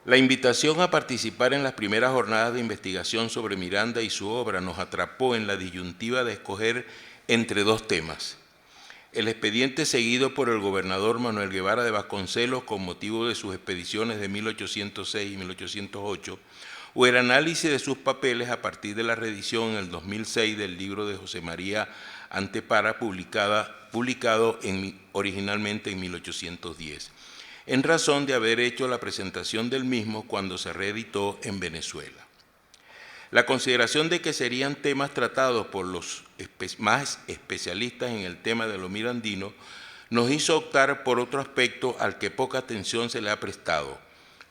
La invitación a participar en las primeras jornadas de investigación sobre Miranda y su obra nos atrapó en la disyuntiva de escoger entre dos temas: el expediente seguido por el gobernador Manuel Guevara de Vasconcelos con motivo de sus expediciones de 1806 y 1808, o el análisis de sus papeles a partir de la reedición en el 2006 del libro de José María Antepara, publicado originalmente en 1810, en razón de haber hecho la presentación del mismo cuando se reeditó en Venezuela. La consideración de que serían temas tratados por los más especialistas en el tema de lo mirandino nos hizo optar por otro aspecto al que poca atención se le ha prestado: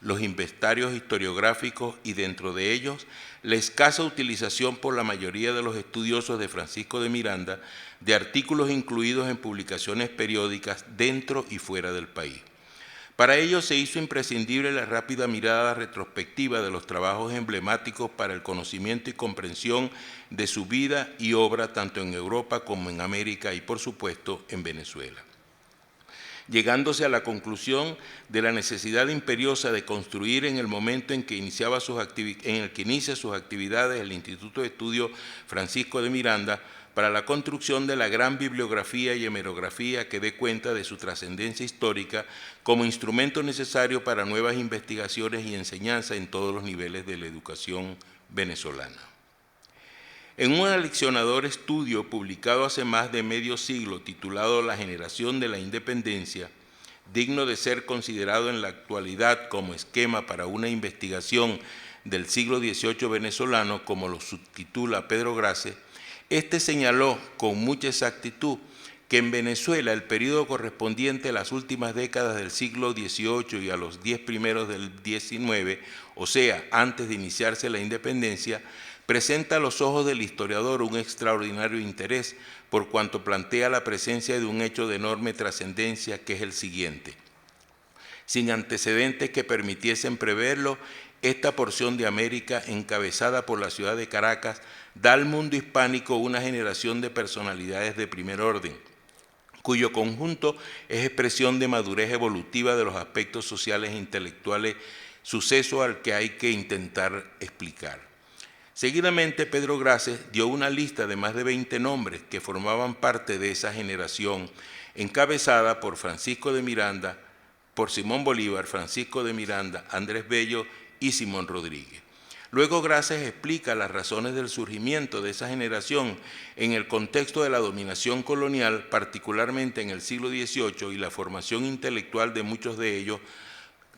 los inventarios historiográficos, y dentro de ellos la escasa utilización por la mayoría de los estudiosos de Francisco de Miranda de artículos incluidos en publicaciones periódicas dentro y fuera del país. Para ello se hizo imprescindible la rápida mirada retrospectiva de los trabajos emblemáticos para el conocimiento y comprensión de su vida y obra tanto en Europa como en América y, por supuesto, en Venezuela, llegándose a la conclusión de la necesidad imperiosa de construir en el momento en que inicia sus actividades el Instituto de Estudio Francisco de Miranda para la construcción de la gran bibliografía y hemerografía que dé cuenta de su trascendencia histórica como instrumento necesario para nuevas investigaciones y enseñanza en todos los niveles de la educación venezolana. En un aleccionador estudio publicado hace más de medio siglo titulado La generación de la independencia, digno de ser considerado en la actualidad como esquema para una investigación del siglo XVIII venezolano, como lo subtitula Pedro Grace, este señaló con mucha exactitud que en Venezuela el periodo correspondiente a las últimas décadas del siglo XVIII y a los 10 primeros del XIX, o sea, antes de iniciarse la independencia, presenta a los ojos del historiador un extraordinario interés por cuanto plantea la presencia de un hecho de enorme trascendencia, que es el siguiente: sin antecedentes que permitiesen preverlo, esta porción de América, encabezada por la ciudad de Caracas, da al mundo hispánico una generación de personalidades de primer orden, cuyo conjunto es expresión de madurez evolutiva de los aspectos sociales e intelectuales, suceso al que hay que intentar explicar. Seguidamente, Pedro Grace dio una lista de más de 20 nombres que formaban parte de esa generación, encabezada por Francisco de Miranda, por Simón Bolívar, Francisco de Miranda, Andrés Bello y Simón Rodríguez. Luego Grace explica las razones del surgimiento de esa generación en el contexto de la dominación colonial, particularmente en el siglo XVIII, y la formación intelectual de muchos de ellos,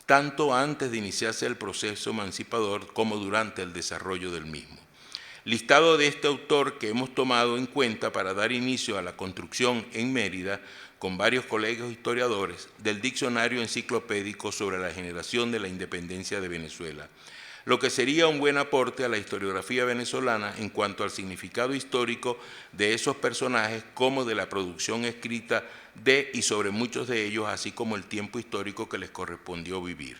tanto antes de iniciarse el proceso emancipador como durante el desarrollo del mismo. Listado de este autor que hemos tomado en cuenta para dar inicio a la construcción en Mérida, con varios colegas historiadores, del diccionario enciclopédico sobre la generación de la independencia de Venezuela, lo que sería un buen aporte a la historiografía venezolana en cuanto al significado histórico de esos personajes, como de la producción escrita de y sobre muchos de ellos, así como el tiempo histórico que les correspondió vivir.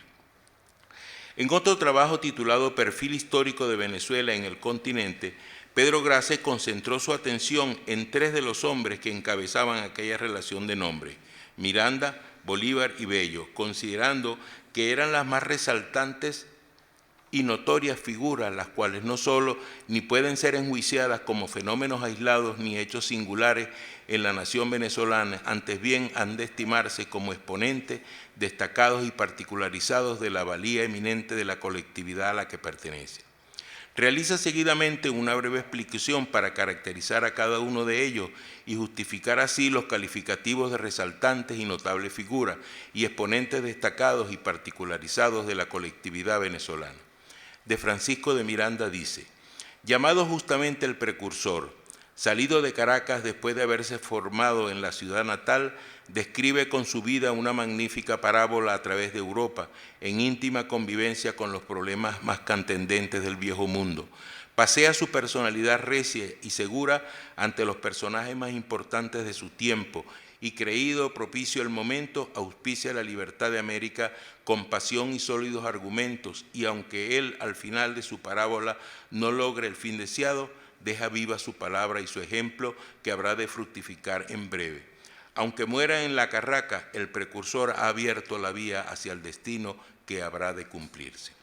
En otro trabajo titulado Perfil histórico de Venezuela en el continente, Pedro Grace concentró su atención en 3 de los hombres que encabezaban aquella relación de nombre: Miranda, Bolívar y Bello, considerando que eran las más resaltantes y notorias figuras, las cuales no solo ni pueden ser enjuiciadas como fenómenos aislados ni hechos singulares en la nación venezolana, antes bien han de estimarse como exponentes destacados y particularizados de la valía eminente de la colectividad a la que pertenece. Realiza seguidamente una breve explicación para caracterizar a cada uno de ellos y justificar así los calificativos de resaltantes y notables figuras y exponentes destacados y particularizados de la colectividad venezolana. De Francisco de Miranda dice: llamado justamente el precursor, salido de Caracas después de haberse formado en la ciudad natal, describe con su vida una magnífica parábola a través de Europa, en íntima convivencia con los problemas más candentes del viejo mundo. Pasea su personalidad recia y segura ante los personajes más importantes de su tiempo, y creído propicio el momento, auspicia la libertad de América con pasión y sólidos argumentos, y aunque él al final de su parábola no logre el fin deseado, deja viva su palabra y su ejemplo, que habrá de fructificar en breve. Aunque muera en la carraca, el precursor ha abierto la vía hacia el destino que habrá de cumplirse.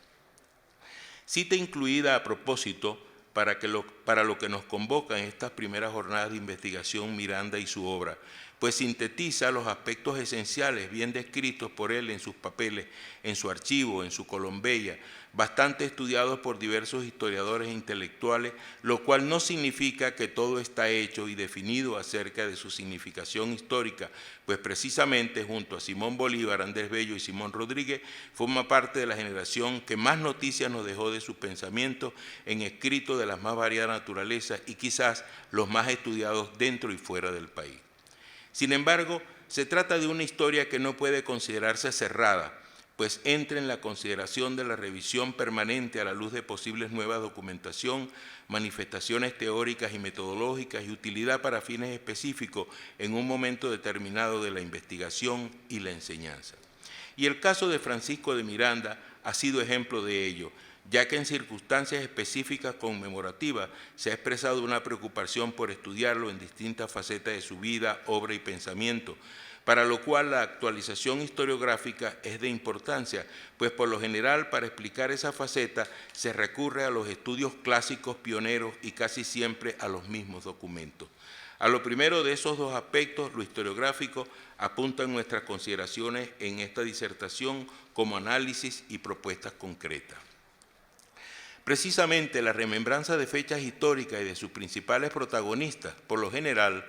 Cita incluida a propósito para lo que nos convoca en estas primeras jornadas de investigación Miranda y su obra, pues sintetiza los aspectos esenciales bien descritos por él en sus papeles, en su archivo, en su Colombella, bastante estudiados por diversos historiadores e intelectuales, lo cual no significa que todo está hecho y definido acerca de su significación histórica, pues precisamente junto a Simón Bolívar, Andrés Bello y Simón Rodríguez, forma parte de la generación que más noticias nos dejó de sus pensamientos en escritos de las más variadas naturalezas y quizás los más estudiados dentro y fuera del país. Sin embargo, se trata de una historia que no puede considerarse cerrada, pues entra en la consideración de la revisión permanente a la luz de posibles nuevas documentación, manifestaciones teóricas y metodológicas y utilidad para fines específicos en un momento determinado de la investigación y la enseñanza. Y el caso de Francisco de Miranda ha sido ejemplo de ello, ya que en circunstancias específicas conmemorativas se ha expresado una preocupación por estudiarlo en distintas facetas de su vida, obra y pensamiento, para lo cual la actualización historiográfica es de importancia, pues por lo general para explicar esa faceta se recurre a los estudios clásicos pioneros y casi siempre a los mismos documentos. A lo primero de esos dos aspectos, lo historiográfico, apuntan nuestras consideraciones en esta disertación como análisis y propuestas concretas. Precisamente la remembranza de fechas históricas y de sus principales protagonistas, por lo general,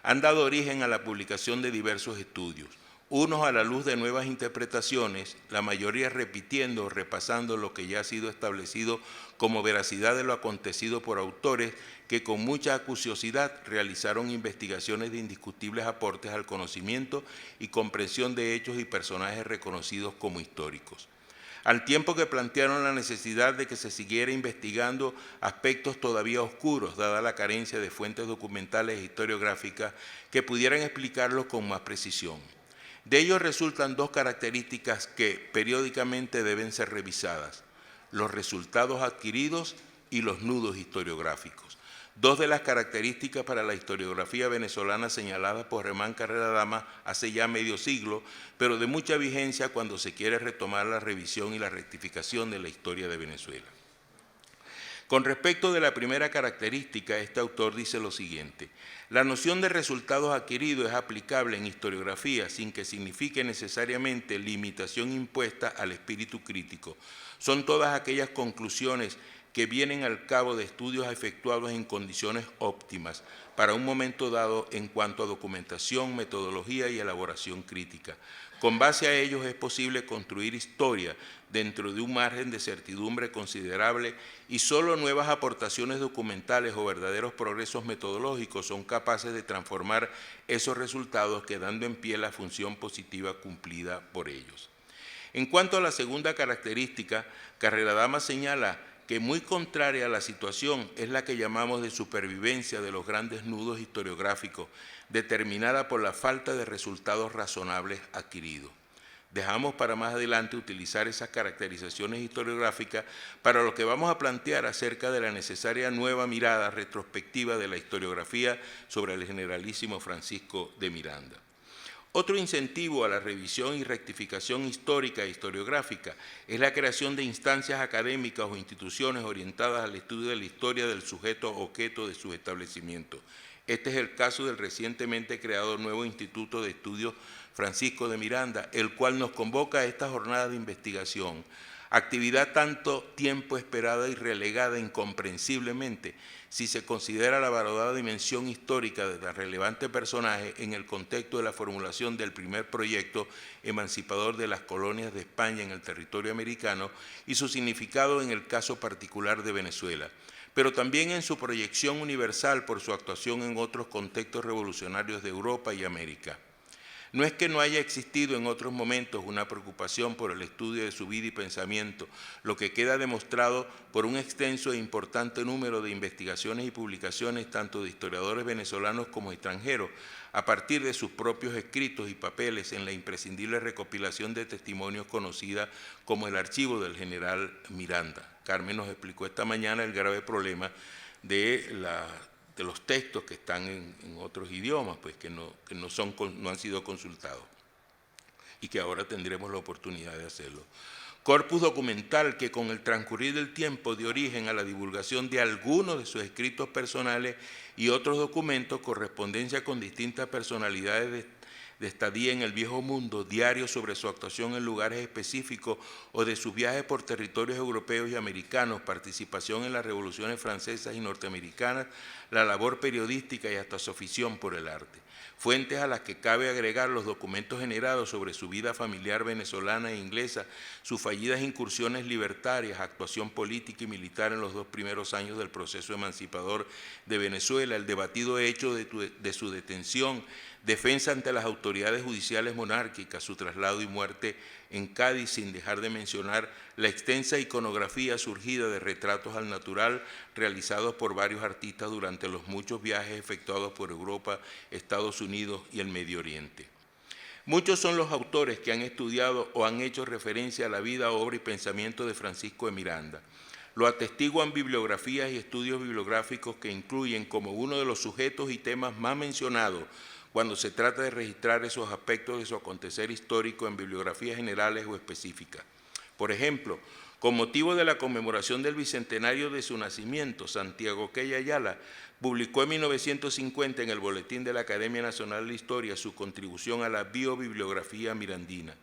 han dado origen a la publicación de diversos estudios, unos a la luz de nuevas interpretaciones, la mayoría repitiendo o repasando lo que ya ha sido establecido como veracidad de lo acontecido por autores que con mucha acuciosidad realizaron investigaciones de indiscutibles aportes al conocimiento y comprensión de hechos y personajes reconocidos como históricos. Al tiempo que plantearon la necesidad de que se siguiera investigando aspectos todavía oscuros, dada la carencia de fuentes documentales e historiográficas que pudieran explicarlos con más precisión. De ello resultan dos características que periódicamente deben ser revisadas: los resultados adquiridos y los nudos historiográficos. Dos de las características para la historiografía venezolana señaladas por Germán Carrera Dama hace ya medio siglo, pero de mucha vigencia cuando se quiere retomar la revisión y la rectificación de la historia de Venezuela. Con respecto de la primera característica, este autor dice lo siguiente: la noción de resultados adquiridos es aplicable en historiografía sin que signifique necesariamente limitación impuesta al espíritu crítico. Son todas aquellas conclusiones que vienen al cabo de estudios efectuados en condiciones óptimas para un momento dado en cuanto a documentación, metodología y elaboración crítica. Con base a ellos es posible construir historia dentro de un margen de certidumbre considerable y solo nuevas aportaciones documentales o verdaderos progresos metodológicos son capaces de transformar esos resultados, quedando en pie la función positiva cumplida por ellos. En cuanto a la segunda característica, Carrera Dama señala que muy contraria a la situación es la que llamamos de supervivencia de los grandes nudos historiográficos, determinada por la falta de resultados razonables adquiridos. Dejamos para más adelante utilizar esas caracterizaciones historiográficas para lo que vamos a plantear acerca de la necesaria nueva mirada retrospectiva de la historiografía sobre el generalísimo Francisco de Miranda. Otro incentivo a la revisión y rectificación histórica e historiográfica es la creación de instancias académicas o instituciones orientadas al estudio de la historia del sujeto objeto de sus establecimientos. Este es el caso del recientemente creado nuevo Instituto de Estudios Francisco de Miranda, el cual nos convoca a esta jornada de investigación, actividad tanto tiempo esperada y relegada incomprensiblemente si se considera la valorada dimensión histórica de tan relevante personaje en el contexto de la formulación del primer proyecto emancipador de las colonias de España en el territorio americano y su significado en el caso particular de Venezuela, pero también en su proyección universal por su actuación en otros contextos revolucionarios de Europa y América. No es que no haya existido en otros momentos una preocupación por el estudio de su vida y pensamiento, lo que queda demostrado por un extenso e importante número de investigaciones y publicaciones tanto de historiadores venezolanos como extranjeros, a partir de sus propios escritos y papeles en la imprescindible recopilación de testimonios conocida como el archivo del general Miranda. Carmen nos explicó esta mañana el grave problema de porque los textos que están en otros idiomas, pues que no han sido consultados y que ahora tendremos la oportunidad de hacerlo. Corpus documental que con el transcurrir del tiempo dio origen a la divulgación de algunos de sus escritos personales y otros documentos, correspondencia con distintas personalidades de estadía en el Viejo Mundo, diarios sobre su actuación en lugares específicos o de sus viajes por territorios europeos y americanos, participación en las revoluciones francesas y norteamericanas, la labor periodística y hasta su afición por el arte. Fuentes a las que cabe agregar los documentos generados sobre su vida familiar venezolana e inglesa, sus fallidas incursiones libertarias, actuación política y militar en los 2 primeros años del proceso emancipador de Venezuela, el debatido hecho de su detención, defensa ante las autoridades judiciales monárquicas, su traslado y muerte en Cádiz, sin dejar de mencionar la extensa iconografía surgida de retratos al natural realizados por varios artistas durante los muchos viajes efectuados por Europa, Estados Unidos y el Medio Oriente. Muchos son los autores que han estudiado o han hecho referencia a la vida, obra y pensamiento de Francisco de Miranda. Lo atestiguan bibliografías y estudios bibliográficos que incluyen como uno de los sujetos y temas más mencionados cuando se trata de registrar esos aspectos de su acontecer histórico en bibliografías generales o específicas. Por ejemplo, con motivo de la conmemoración del bicentenario de su nacimiento, Santiago Quey Ayala publicó en 1950 en el Boletín de la Academia Nacional de la Historia su contribución a la biobibliografía mirandina.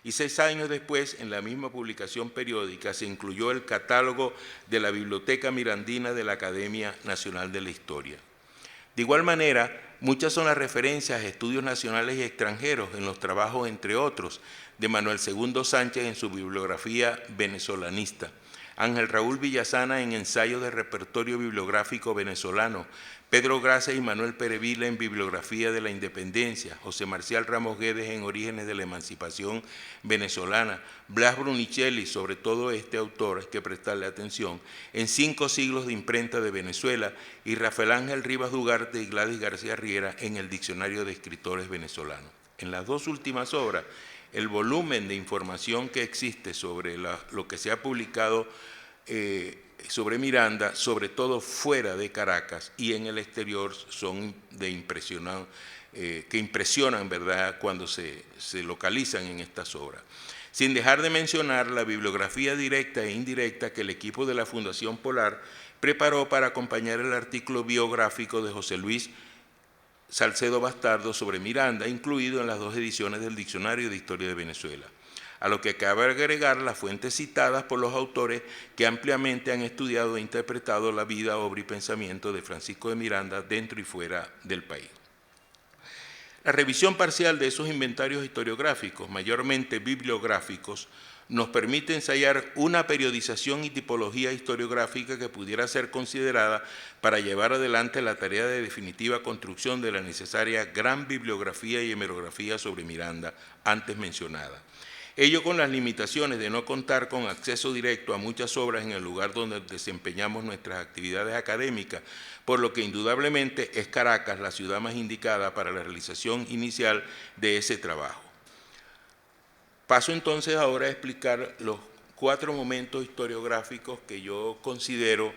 Y 6 años después, en la misma publicación periódica, se incluyó el catálogo de la Biblioteca Mirandina de la Academia Nacional de la Historia. De igual manera, muchas son las referencias a estudios nacionales y extranjeros en los trabajos, entre otros, de Manuel II Sánchez en su bibliografía venezolanista, Ángel Raúl Villasana en ensayos de repertorio bibliográfico venezolano, Pedro Gracia y Manuel Perevila en bibliografía de la independencia, José Marcial Ramos Guedes en orígenes de la emancipación venezolana, Blas Brunicelli, sobre todo este autor hay que prestarle atención, en 5 siglos de imprenta de Venezuela, y Rafael Ángel Rivas Dugarte y Gladys García Riera en el Diccionario de Escritores Venezolanos. En las 2 últimas obras, el volumen de información que existe sobre lo que se ha publicado sobre Miranda, sobre todo fuera de Caracas y en el exterior, son de que impresionan, ¿verdad?, cuando se localizan en estas obras. Sin dejar de mencionar la bibliografía directa e indirecta que el equipo de la Fundación Polar preparó para acompañar el artículo biográfico de José Luis Salcedo Bastardo sobre Miranda, incluido en las 2 ediciones del Diccionario de Historia de Venezuela, a lo que cabe agregar las fuentes citadas por los autores que ampliamente han estudiado e interpretado la vida, obra y pensamiento de Francisco de Miranda dentro y fuera del país. La revisión parcial de esos inventarios historiográficos, mayormente bibliográficos, nos permite ensayar una periodización y tipología historiográfica que pudiera ser considerada para llevar adelante la tarea de definitiva construcción de la necesaria gran bibliografía y hemerografía sobre Miranda antes mencionada. Ello con las limitaciones de no contar con acceso directo a muchas obras en el lugar donde desempeñamos nuestras actividades académicas, por lo que indudablemente es Caracas la ciudad más indicada para la realización inicial de ese trabajo. Paso entonces ahora a explicar los 4 momentos historiográficos que yo considero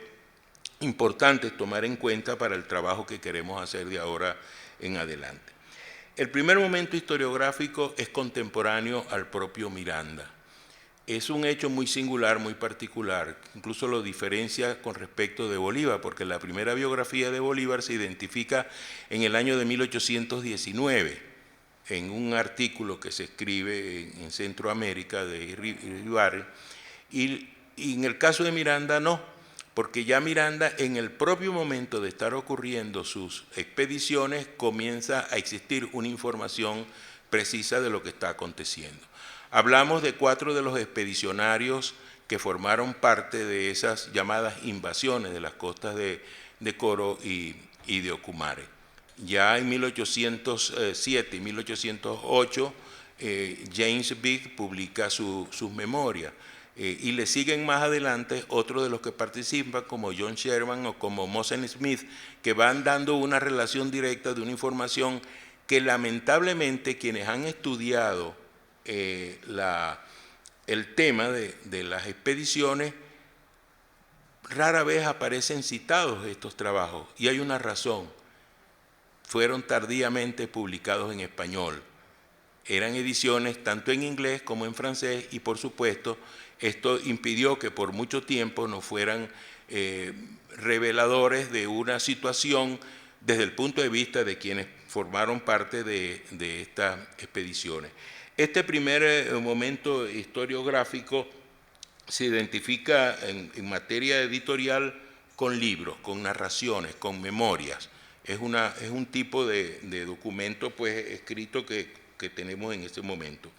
importantes tomar en cuenta para el trabajo que queremos hacer de ahora en adelante. El primer momento historiográfico es contemporáneo al propio Miranda. Es un hecho muy singular, muy particular, incluso lo diferencia con respecto de Bolívar, porque la primera biografía de Bolívar se identifica en el año de 1819, en un artículo que se escribe en Centroamérica de Iribarren, y en el caso de Miranda no, porque ya Miranda en el propio momento de estar ocurriendo sus expediciones comienza a existir una información precisa de lo que está aconteciendo. Hablamos de 4 de los expedicionarios que formaron parte de esas llamadas invasiones de las costas de Coro y de Ocumare. Ya en 1807 y 1808 James Bigg publica sus memorias. Y le siguen más adelante otros de los que participan, como John Sherman o como Mosen Smith, que van dando una relación directa de una información que lamentablemente quienes han estudiado el tema de las expediciones rara vez aparecen citados estos trabajos, y hay una razón. Fueron tardíamente publicados en español. Eran ediciones tanto en inglés como en francés, y por supuesto esto impidió que por mucho tiempo no fueran reveladores de una situación desde el punto de vista de quienes formaron parte de estas expediciones. Este primer momento historiográfico se identifica en materia editorial con libros, con narraciones, con memorias. Es un tipo de documento pues, escrito que tenemos en este momento.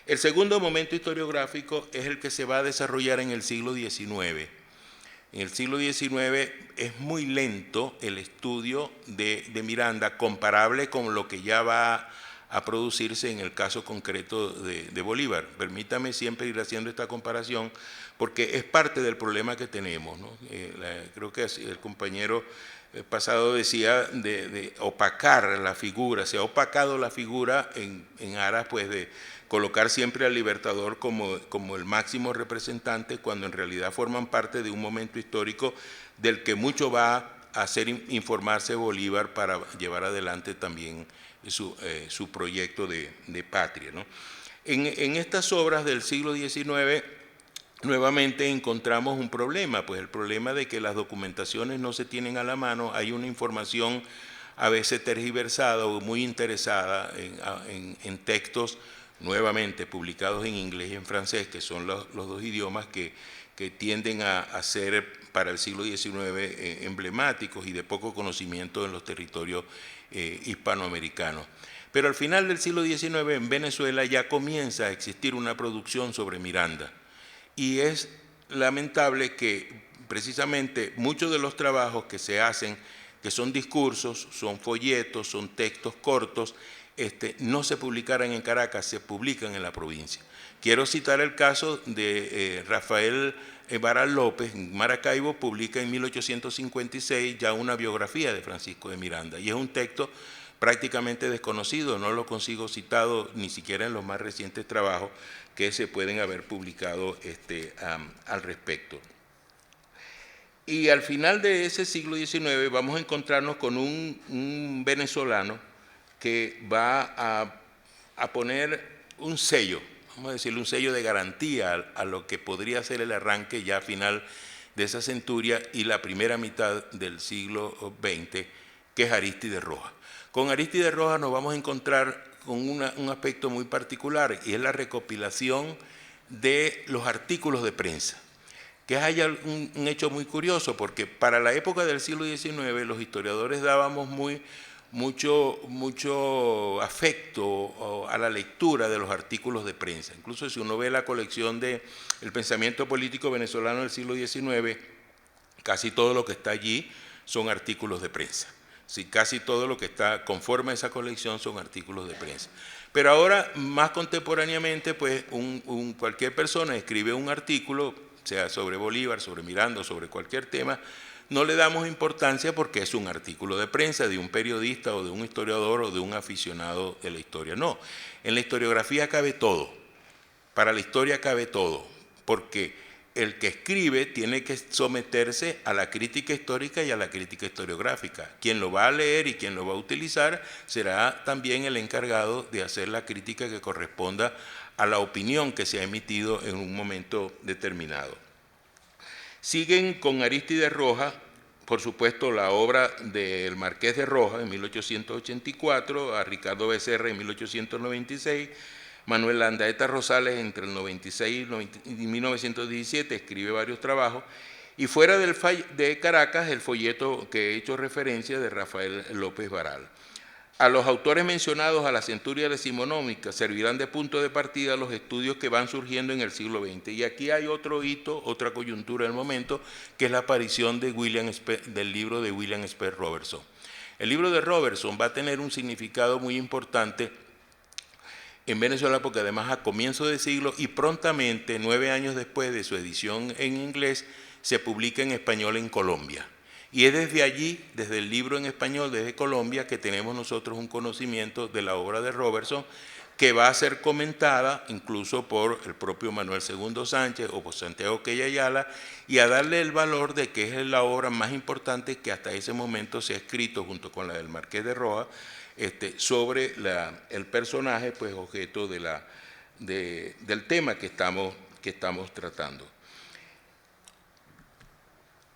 El segundo momento historiográfico es el que se va a desarrollar en el siglo XIX. En el siglo XIX es muy lento el estudio de Miranda, comparable con lo que ya va a producirse en el caso concreto de Bolívar. Permítame siempre ir haciendo esta comparación porque es parte del problema que tenemos, ¿no? Creo que el compañero pasado decía de opacar la figura. Se ha opacado la figura en aras pues, de colocar siempre al Libertador como el máximo representante, cuando en realidad forman parte de un momento histórico del que mucho va a hacer informarse Bolívar para llevar adelante también su proyecto de patria, ¿no? En estas obras del siglo XIX nuevamente encontramos un problema, pues el problema de que las documentaciones no se tienen a la mano, hay una información a veces tergiversada o muy interesada en textos nuevamente publicados en inglés y en francés, que son los dos idiomas que tienden a ser para el siglo XIX emblemáticos y de poco conocimiento en los territorios hispanoamericanos. Pero al final del siglo XIX en Venezuela ya comienza a existir una producción sobre Miranda, y es lamentable que precisamente muchos de los trabajos que se hacen, que son discursos, son folletos, son textos cortos, no se publicaran en Caracas, se publican en la provincia. Quiero citar el caso de Rafael Baral López. En Maracaibo publica en 1856 ya una biografía de Francisco de Miranda, y es un texto prácticamente desconocido, no lo consigo citado ni siquiera en los más recientes trabajos que se pueden haber publicado al respecto. Y al final de ese siglo XIX vamos a encontrarnos con un venezolano que va a poner un sello, vamos a decirle un sello de garantía a lo que podría ser el arranque ya final de esa centuria y la primera mitad del siglo XX, que es Arístides Rojas. Con Arístides Rojas nos vamos a encontrar con un aspecto muy particular, y es la recopilación de los artículos de prensa, que hay un hecho muy curioso, porque para la época del siglo XIX los historiadores dábamos mucho afecto a la lectura de los artículos de prensa. Incluso si uno ve la colección del pensamiento político venezolano del siglo XIX, casi todo lo que está allí son artículos de prensa. Sí, casi todo lo que está conforme a esa colección son artículos de prensa. Pero ahora, más contemporáneamente, pues cualquier persona escribe un artículo, sea sobre Bolívar, sobre Miranda, sobre cualquier tema, no le damos importancia porque es un artículo de prensa de un periodista o de un historiador o de un aficionado de la historia. No, en la historiografía cabe todo, para la historia cabe todo, porque el que escribe tiene que someterse a la crítica histórica y a la crítica historiográfica. Quien lo va a leer y quien lo va a utilizar será también el encargado de hacer la crítica que corresponda a la opinión que se ha emitido en un momento determinado. Siguen con Arístides Rojas, por supuesto, la obra del Marqués de Rojas en 1884, a Ricardo Becerra en 1896, Manuel Landaeta Rosales entre el 96 y 1917 escribe varios trabajos, y fuera de Caracas el folleto que he hecho referencia de Rafael López Baral. A los autores mencionados a la centuria decimonómica servirán de punto de partida los estudios que van surgiendo en el siglo XX. Y aquí hay otro hito, otra coyuntura del momento, que es la aparición de del libro de William Spence Robertson. El libro de Robertson va a tener un significado muy importante en Venezuela porque además a comienzo de siglo y prontamente, 9 años después de su edición en inglés, se publica en español en Colombia. Y es desde allí, desde el libro en español, desde Colombia, que tenemos nosotros un conocimiento de la obra de Robertson, que va a ser comentada incluso por el propio Manuel II Sánchez o por Santiago Quella Ayala, y a darle el valor de que es la obra más importante que hasta ese momento se ha escrito junto con la del Marqués de Roa sobre el personaje pues objeto del tema que estamos tratando.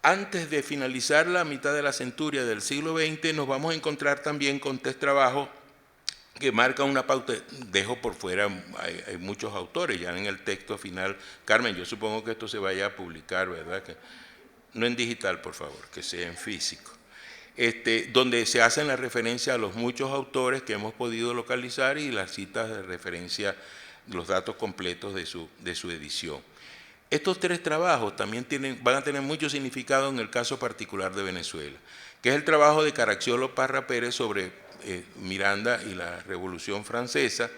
Antes de finalizar la mitad de la centuria del siglo XX, nos vamos a encontrar también con tres trabajos que marcan una pauta. Dejo por fuera, hay muchos autores ya en el texto final. Carmen, yo supongo que esto se vaya a publicar, ¿verdad? No en digital, por favor, que sea en físico. Donde se hacen la referencia a los muchos autores que hemos podido localizar y las citas de referencia, los datos completos de su edición. Estos tres trabajos también van a tener mucho significado en el caso particular de Venezuela, que es el trabajo de Caracciolo Parra Pérez sobre Miranda y la Revolución Francesa,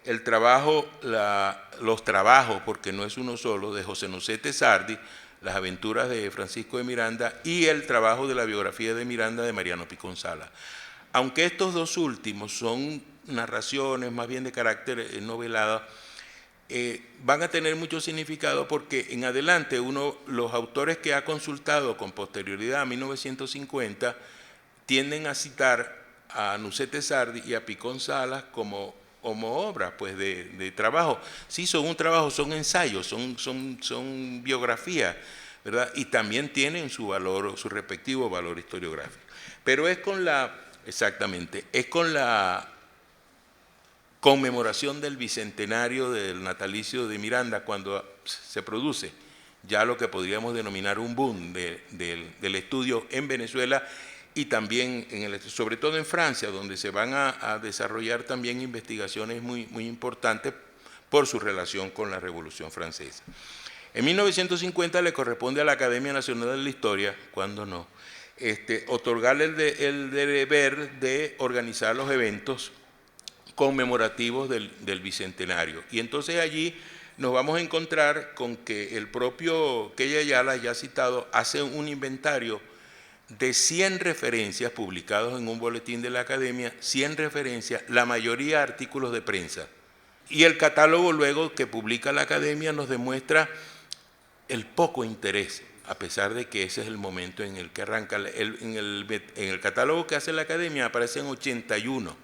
los trabajos, porque no es uno solo, de José Nucete Sardi, las aventuras de Francisco de Miranda, y el trabajo de la biografía de Miranda de Mariano Picón Salas. Aunque estos dos últimos son narraciones más bien de carácter novelado, van a tener mucho significado porque en adelante los autores que ha consultado con posterioridad a 1950 tienden a citar a Nucete Sardi y a Picón Salas como obras pues, de trabajo. Sí, son un trabajo, son ensayos, son biografías, ¿verdad? Y también tienen su valor, su respectivo valor historiográfico. Pero es con la conmemoración del bicentenario del natalicio de Miranda cuando se produce ya lo que podríamos denominar un boom del estudio en Venezuela y también, sobre todo en Francia, donde se van a desarrollar también investigaciones muy, muy importantes por su relación con la Revolución Francesa. En 1950 le corresponde a la Academia Nacional de la Historia, cuando no, otorgarle el deber de organizar los eventos conmemorativos del Bicentenario. Y entonces allí nos vamos a encontrar con que el propio Quella Ayala, ya citado, hace un inventario de 100 referencias publicados en un boletín de la Academia, 100 referencias, la mayoría artículos de prensa. Y el catálogo luego que publica la Academia nos demuestra el poco interés, a pesar de que ese es el momento en el que arranca. En el catálogo que hace la Academia aparecen 81.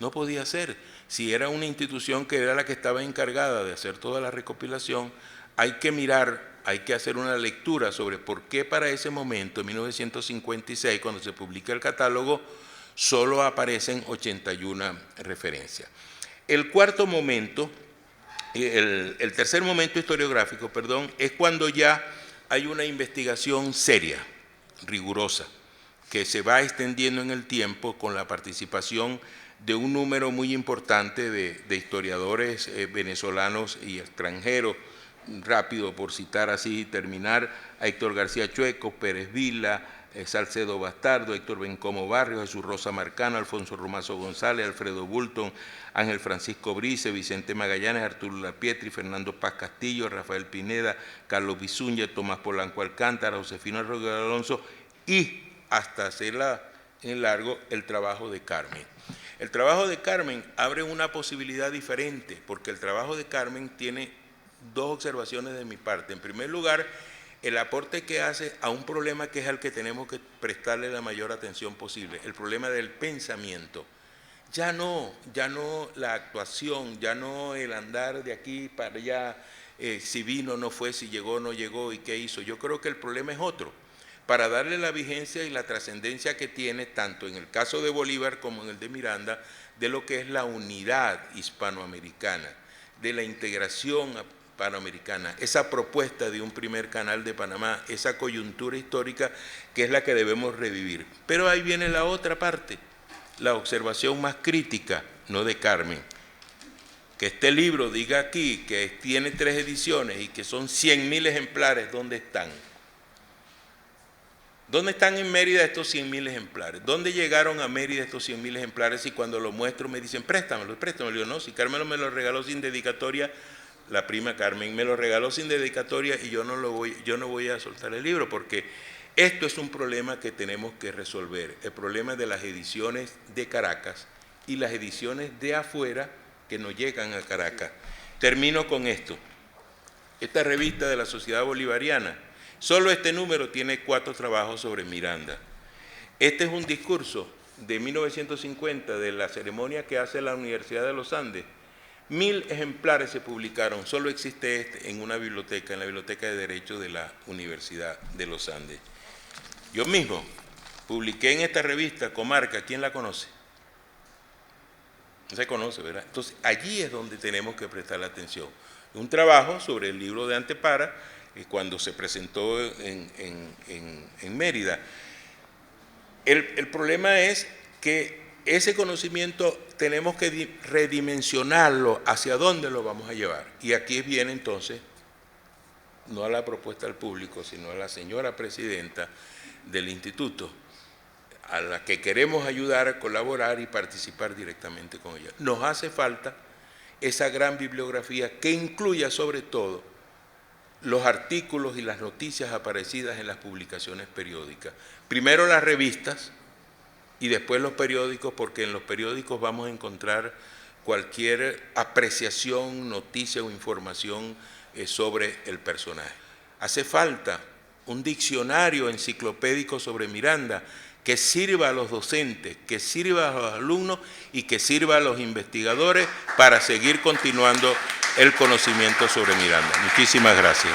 No podía ser. Si era una institución que era la que estaba encargada de hacer toda la recopilación, hay que mirar, hay que hacer una lectura sobre por qué para ese momento, en 1956, cuando se publica el catálogo, solo aparecen 81 referencias. El cuarto momento, el tercer momento historiográfico, perdón, es cuando ya hay una investigación seria, rigurosa, que se va extendiendo en el tiempo con la participación de un número muy importante de historiadores venezolanos y extranjeros. Rápido, por citar así y terminar, a Héctor García Chueco, Pérez Vila, Salcedo Bastardo, Héctor Bencomo Barrios, Jesús Rosa Marcano, Alfonso Romazo González, Alfredo Bulton, Ángel Francisco Brice, Vicente Magallanes, Arturo Lapietri, Fernando Paz Castillo, Rafael Pineda, Carlos Bizuña, Tomás Polanco Alcántara, Josefino Arroyo Alonso y hasta hacerla en largo el trabajo de Carmen. El trabajo de Carmen abre una posibilidad diferente porque el trabajo de Carmen tiene dos observaciones de mi parte. En primer lugar, el aporte que hace a un problema que es al que tenemos que prestarle la mayor atención posible, el problema del pensamiento. Ya no la actuación, ya no el andar de aquí para allá, si vino, no fue, si llegó, no llegó y qué hizo. Yo creo que el problema es otro, para darle la vigencia y la trascendencia que tiene, tanto en el caso de Bolívar como en el de Miranda, de lo que es la unidad hispanoamericana, de la integración panamericana, esa propuesta de un primer canal de Panamá, esa coyuntura histórica que es la que debemos revivir. Pero ahí viene la otra parte, la observación más crítica, no de Carmen. Que este libro diga aquí que tiene 3 ediciones y que son 100.000 ejemplares, ¿dónde están? ¿Dónde están en Mérida estos 100.000 ejemplares? ¿Dónde llegaron a Mérida estos 100.000 ejemplares? Y cuando lo muestro me dicen, préstamelo. Yo no, si Carmen me lo regaló sin dedicatoria, la prima Carmen me lo regaló sin dedicatoria y yo no voy a soltar el libro porque esto es un problema que tenemos que resolver, el problema de las ediciones de Caracas y las ediciones de afuera que nos llegan a Caracas. Termino con esto. Esta revista de la Sociedad Bolivariana, solo este número tiene 4 trabajos sobre Miranda. Este es un discurso de 1950 de la ceremonia que hace la Universidad de los Andes. 1000 ejemplares se publicaron, solo existe este en una biblioteca, en la Biblioteca de Derecho de la Universidad de los Andes. Yo mismo publiqué en esta revista, Comarca, ¿quién la conoce? No se conoce, ¿verdad? Entonces, allí es donde tenemos que prestar la atención. Un trabajo sobre el libro de Antepara, cuando se presentó en Mérida. El problema es que ese conocimiento tenemos que redimensionarlo, hacia dónde lo vamos a llevar. Y aquí viene entonces, no a la propuesta al público, sino a la señora presidenta del instituto, a la que queremos ayudar a colaborar y participar directamente con ella. Nos hace falta esa gran bibliografía que incluya sobre todo los artículos y las noticias aparecidas en las publicaciones periódicas. Primero las revistas y después los periódicos, porque en los periódicos vamos a encontrar cualquier apreciación, noticia o información sobre el personaje. Hace falta un diccionario enciclopédico sobre Miranda que sirva a los docentes, que sirva a los alumnos y que sirva a los investigadores para seguir continuando el conocimiento sobre Miranda. Muchísimas gracias.